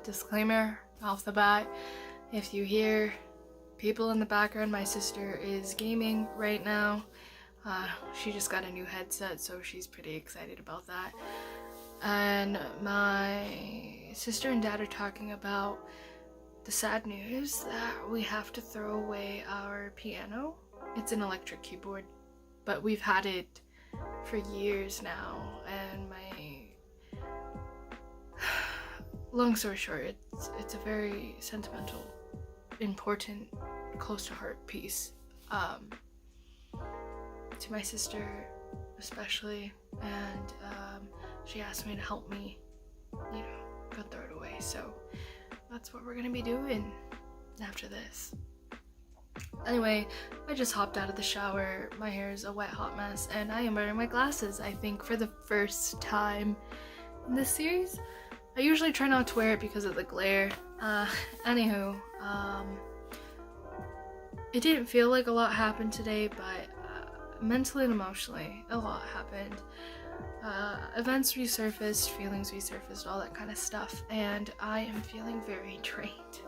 disclaimer off the bat. If you hear people in the background, my sister is gaming right now. She just got a new headset, so she's pretty excited about that. And my sister and dad are talking about the sad news that we have to throw away our piano. It's an electric keyboard, but we've had it for years now, and long story short, it's a very sentimental, important, close to heart piece to my sister especially, and she asked me to help me, go throw it away. So that's what we're gonna be doing after this. Anyway, I just hopped out of the shower. My hair is a wet hot mess, and I am wearing my glasses, I think for the first time in this series. I usually try not to wear it because of the glare. Anywho, it didn't feel like a lot happened today, but mentally and emotionally, a lot happened. Events resurfaced, feelings resurfaced, all that kind of stuff, and I am feeling very drained.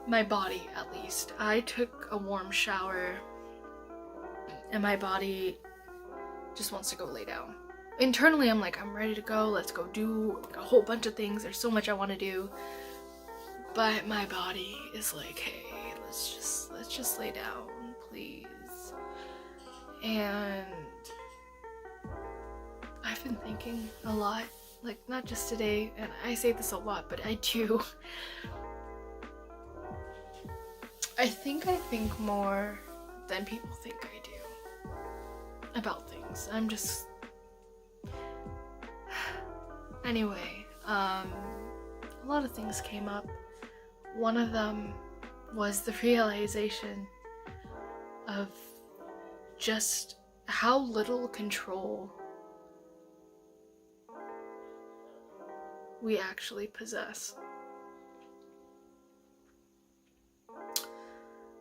My body, at least. I took a warm shower, and my body just wants to go lay down. Internally, I'm like, I'm ready to go, let's go do a whole bunch of things, there's so much I want to do, but my body is like, hey, let's just lay down, please. And I've been thinking a lot, like not just today, and I say this a lot, but I do. I think more than people think I do about things. I'm just... Anyway, a lot of things came up. One of them was the realization of just how little control we actually possess.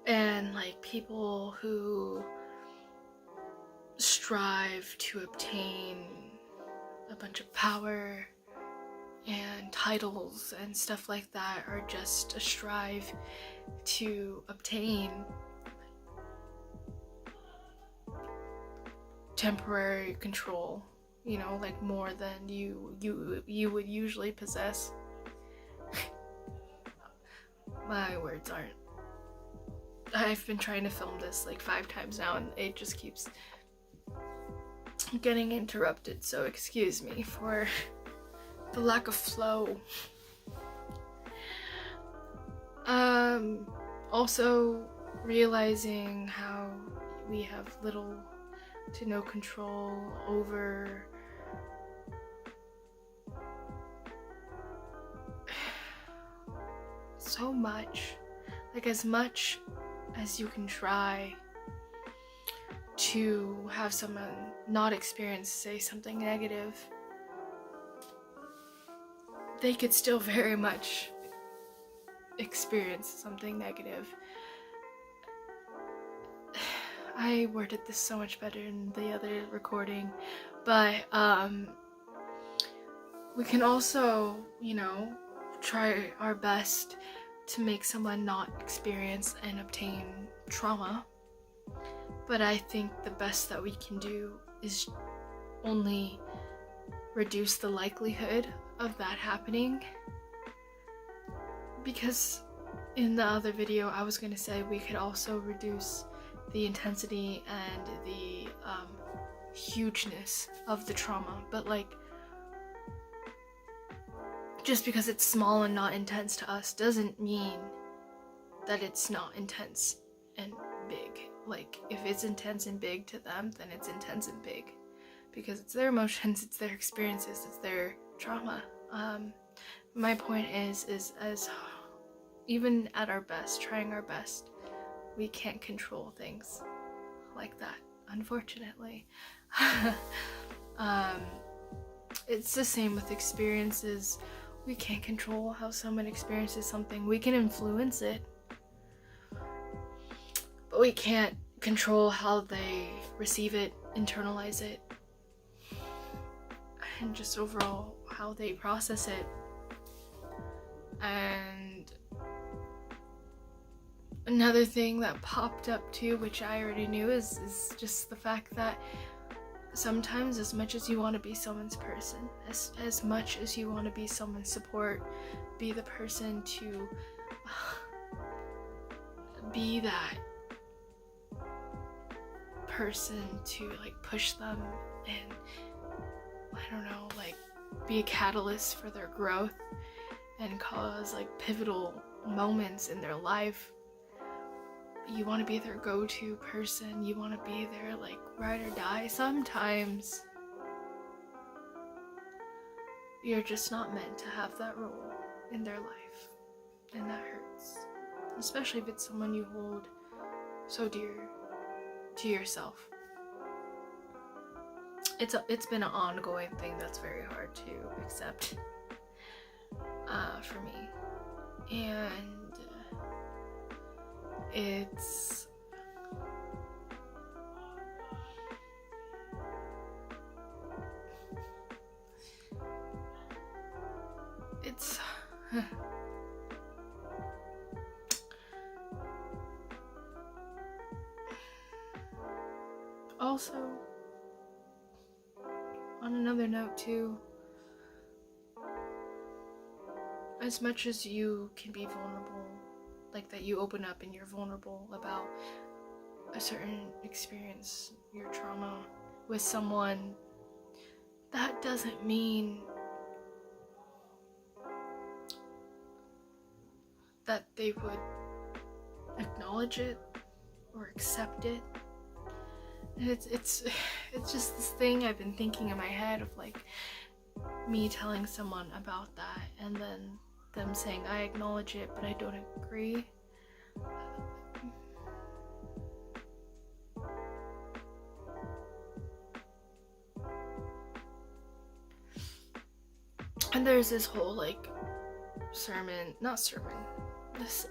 And like people who strive to obtain a bunch of power and titles and stuff like that are just a strive to obtain temporary control, like more than you would usually possess. My words aren't. I've been trying to film this like 5 times now, and it just keeps getting interrupted, so excuse me for the lack of flow. Also realizing how we have little to no control over so much, like as much as you can try to have someone not experience, say, something negative, they could still very much experience something negative. I worded this so much better in the other recording, but we can also, try our best to make someone not experience and obtain trauma. But I think the best that we can do is only reduce the likelihood of that happening. Because in the other video I was going to say we could also reduce the intensity and the hugeness of the trauma, but like just because it's small and not intense to us doesn't mean that it's not intense and big. Like if it's intense and big to them, then it's intense and big because it's their emotions, it's their experiences, it's their trauma. My point is as even at our best, trying our best, we can't control things like that, unfortunately. It's the same with experiences. We can't control how someone experiences something. We can influence it, but we can't control how they receive it, internalize it, and just overall how they process it. And another thing that popped up too, which I already knew, is just the fact that sometimes, as much as you want to be someone's person, as much as you want to be someone's support, be the person to be that person to like push them and, I don't know, like be a catalyst for their growth and cause like pivotal moments in their life. You want to be their go-to person. You want to be their like ride or die. Sometimes you're just not meant to have that role in their life, and that hurts, especially if it's someone you hold so dear to yourself. It's been an ongoing thing that's very hard to accept for me, and it's also, on another note too, as much as you can be vulnerable, like that you open up and you're vulnerable about a certain experience, your trauma with someone, that doesn't mean that they would acknowledge it or accept it. And it's just this thing I've been thinking in my head of like me telling someone about that and then them saying I acknowledge it but I don't agree. And there's this whole like this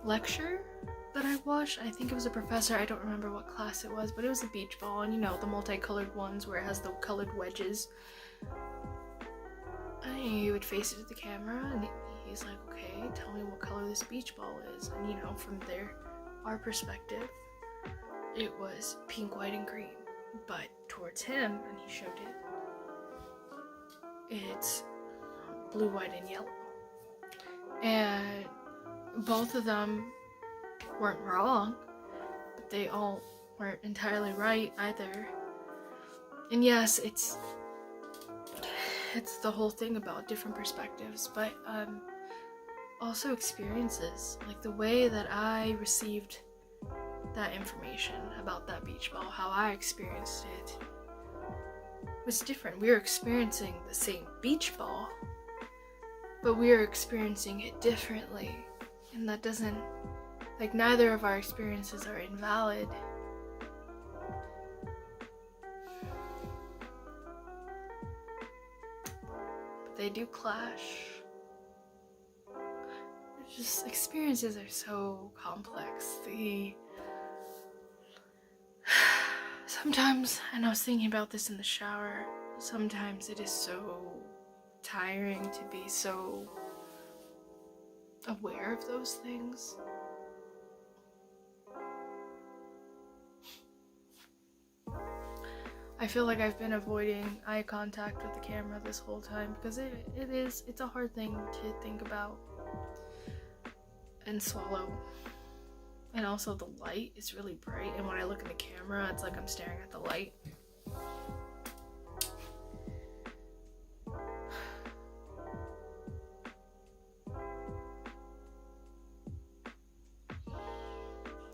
lecture that I watched. I think it was a professor, I don't remember what class it was, but it was a beach ball, and you know, the multicolored ones where it has the colored wedges. And he would face it to the camera and he's like, okay, tell me what color this beach ball is. And you know, from our perspective, it was pink, white, and green. But towards him, and he showed it, it's blue, white, and yellow. And both of them weren't wrong, but they all weren't entirely right either. And yes, it's the whole thing about different perspectives, but also experiences. Like the way that I received that information about that beach ball, how I experienced it, was different. We were experiencing the same beach ball, but we were experiencing it differently. And that doesn't, like, neither of our experiences are invalid. But they do clash. It's just, experiences are so complex. Sometimes, and I was thinking about this in the shower, sometimes it is so tiring to be so aware of those things. I feel like I've been avoiding eye contact with the camera this whole time because it's a hard thing to think about and swallow. And also the light is really bright, and when I look in the camera, it's like I'm staring at the light.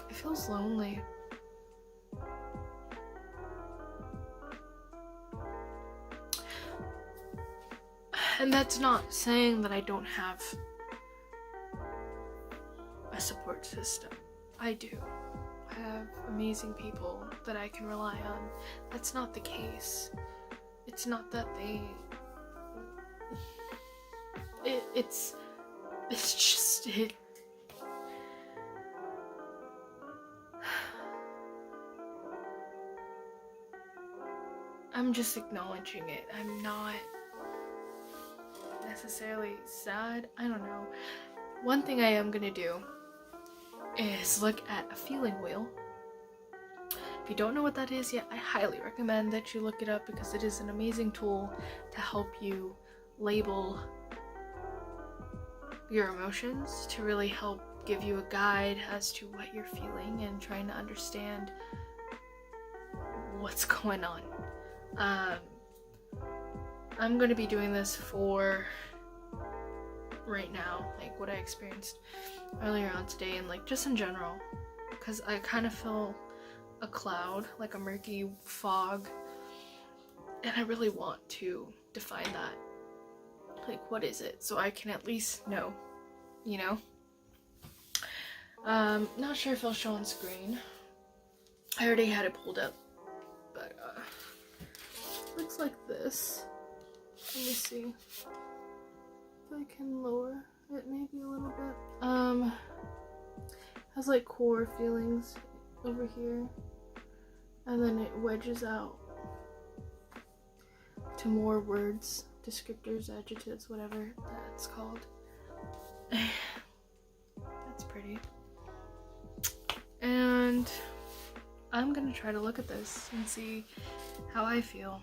It feels lonely. And that's not saying that I don't have a support system. I do. I have amazing people that I can rely on. That's not the case. It's not that it's just it. I'm just acknowledging it. I'm not necessarily sad. I don't know. One thing I am gonna do is look at a feeling wheel. If you don't know what that is yet, I highly recommend that you look it up because it is an amazing tool to help you label your emotions, to really help give you a guide as to what you're feeling and trying to understand what's going on. I'm going to be doing this for right now, like what I experienced earlier on today and like just in general, because I kind of feel a cloud, like a murky fog, and I really want to define that. Like, what is it? So I can at least know, you know? Not sure if I'll show on screen. I already had it pulled up, but looks like this. Let me see if I can lower it maybe a little bit. Has like core feelings over here, and then it wedges out to more words, descriptors, adjectives, whatever that's called. That's pretty. And I'm gonna try to look at this and see how I feel.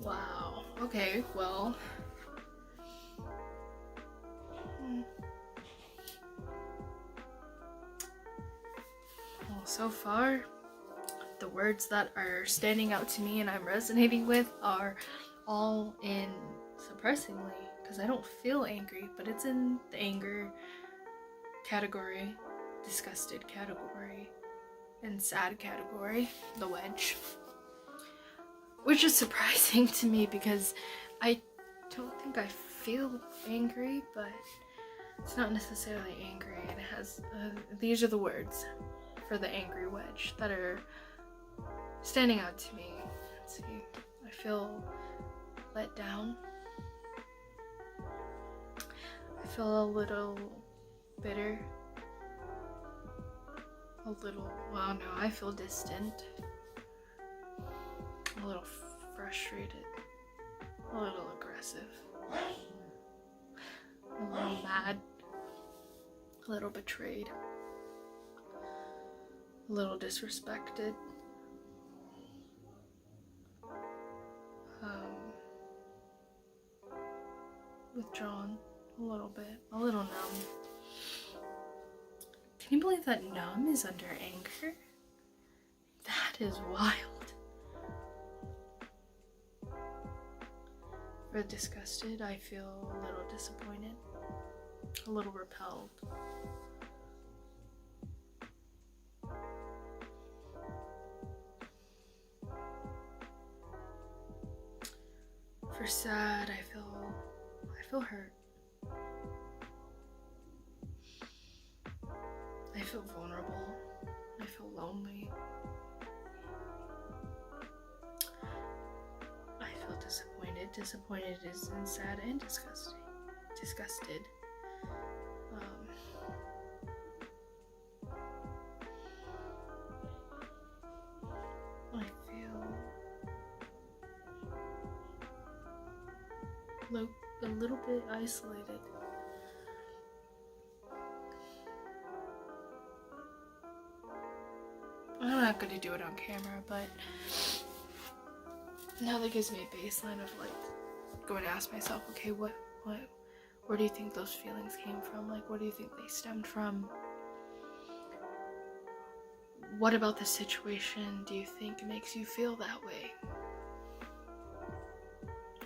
Wow. Okay, well. Well, so far, the words that are standing out to me and I'm resonating with are all in surprisingly, because I don't feel angry, but it's in the anger category, disgusted category, and sad category, the wedge. Which is surprising to me because I don't think I feel angry, but it's not necessarily angry, and it has, these are the words for the angry wedge that are standing out to me. Let's see, I feel let down. I feel a little bitter. A little, well no, I feel distant. A little frustrated, a little aggressive, a little mad, a little betrayed, a little disrespected, withdrawn a little bit, a little numb. Can you believe that numb is under anger? That is wild. For disgusted, I feel a little disappointed, a little repelled. For sad, I feel hurt. I feel vulnerable. I feel lonely. I feel disappointed. Disappointed is in sad and disgusted. I feel a little bit isolated. I'm not going to do it on camera, but now that gives me a baseline of like going to ask myself, okay, where do you think those feelings came from? Like, what do you think they stemmed from? What about the situation do you think makes you feel that way?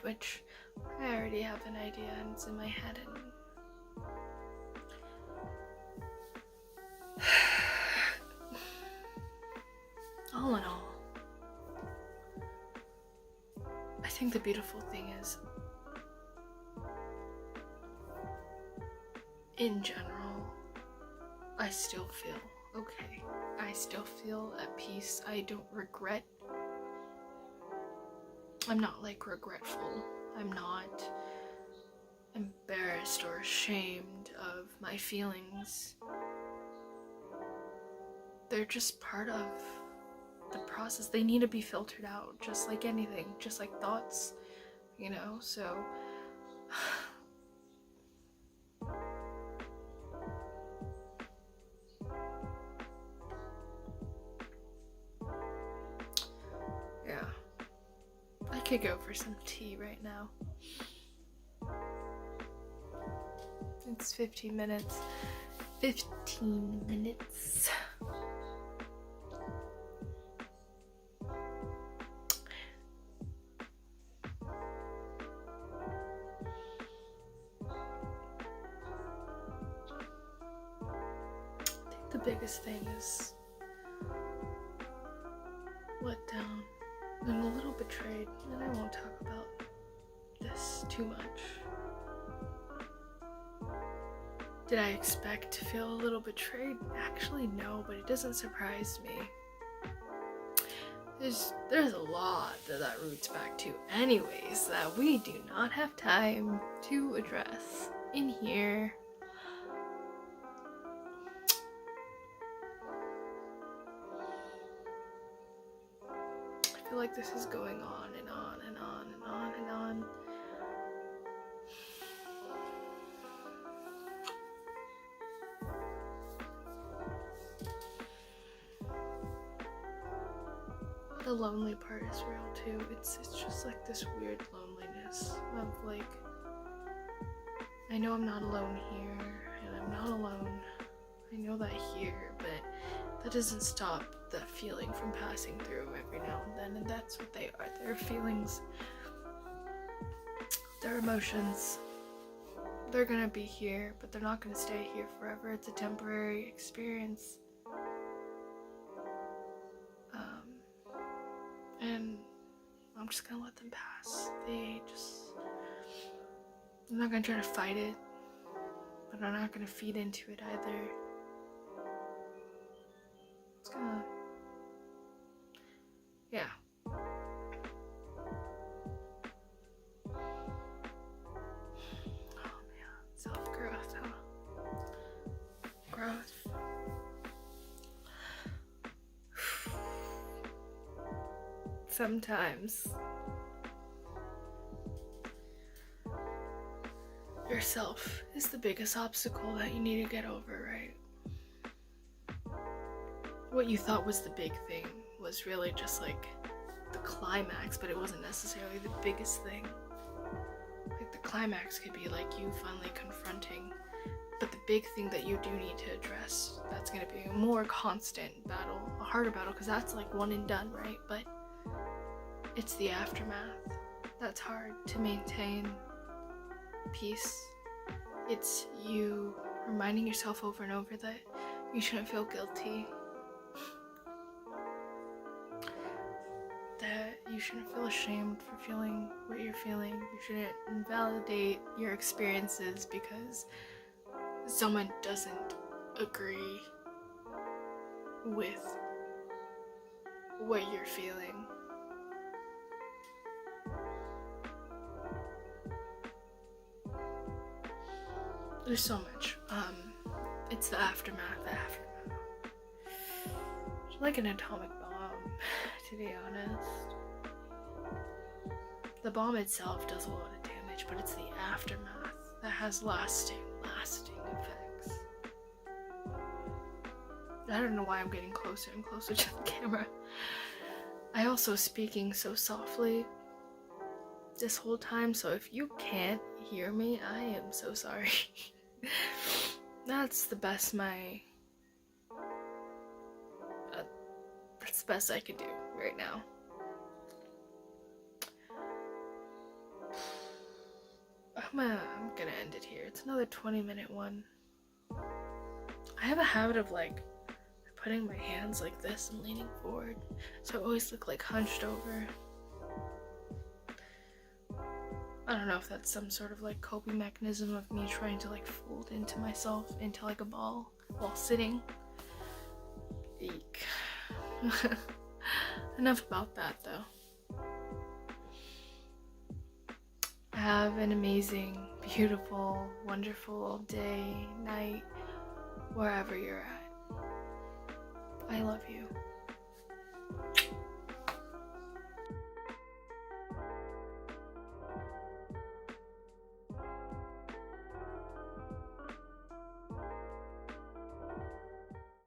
Which I already have an idea and it's in my head, and all in all, I think the beautiful thing is, in general, I still feel okay. I still feel at peace. I don't regret. I'm not like regretful I'm not embarrassed or ashamed of my feelings. They're just part of the process. They need to be filtered out, just like anything, just like thoughts, you know? So yeah, I could go for some tea right now. It's 15 minutes. 15 minutes. The biggest thing is let down and a little betrayed, and I won't talk about this too much. Did I expect to feel a little betrayed? Actually, no, but it doesn't surprise me. There's a lot that roots back to anyways that we do not have time to address in here. I feel like this is going on and on and on and on and on. The lonely part is real too. It's just like this weird loneliness of like, I know I'm not alone here, and I'm not alone. I know that here, but that doesn't stop that feeling from passing through every now and then, and that's what they are. They're feelings. They're emotions. They're gonna be here, but they're not gonna stay here forever. It's a temporary experience. And I'm just gonna let them pass. I'm not gonna try to fight it, but I'm not gonna feed into it either. It's gonna, yeah. Oh man, self-growth, huh? Growth. Sometimes yourself is the biggest obstacle that you need to get over, right? What you thought was the big thing was really just like the climax, but it wasn't necessarily the biggest thing. Like the climax could be like you finally confronting, but the big thing that you do need to address, that's gonna be a more constant battle, a harder battle, because that's like one and done, right? But it's the aftermath that's hard to maintain peace. It's you reminding yourself over and over that you shouldn't feel guilty, that you shouldn't feel ashamed for feeling what you're feeling. You shouldn't invalidate your experiences because someone doesn't agree with what you're feeling. There's so much. It's the aftermath. It's like an atomic bomb, to be honest. The bomb itself does a lot of damage, but it's the aftermath that has lasting effects. I don't know why I'm getting closer and closer to the camera. I also speaking so softly this whole time, so if you can't hear me, I am so sorry. That's the best that's the best I could do right now. I'm gonna end it here. It's another 20-minute one. I have a habit of like putting my hands like this and leaning forward, so I always look like hunched over. I don't know if that's some sort of like coping mechanism of me trying to like fold into myself into like a ball while sitting. Eek. Enough about that though. I Have an amazing, beautiful, wonderful day, night, wherever you're at. I love you.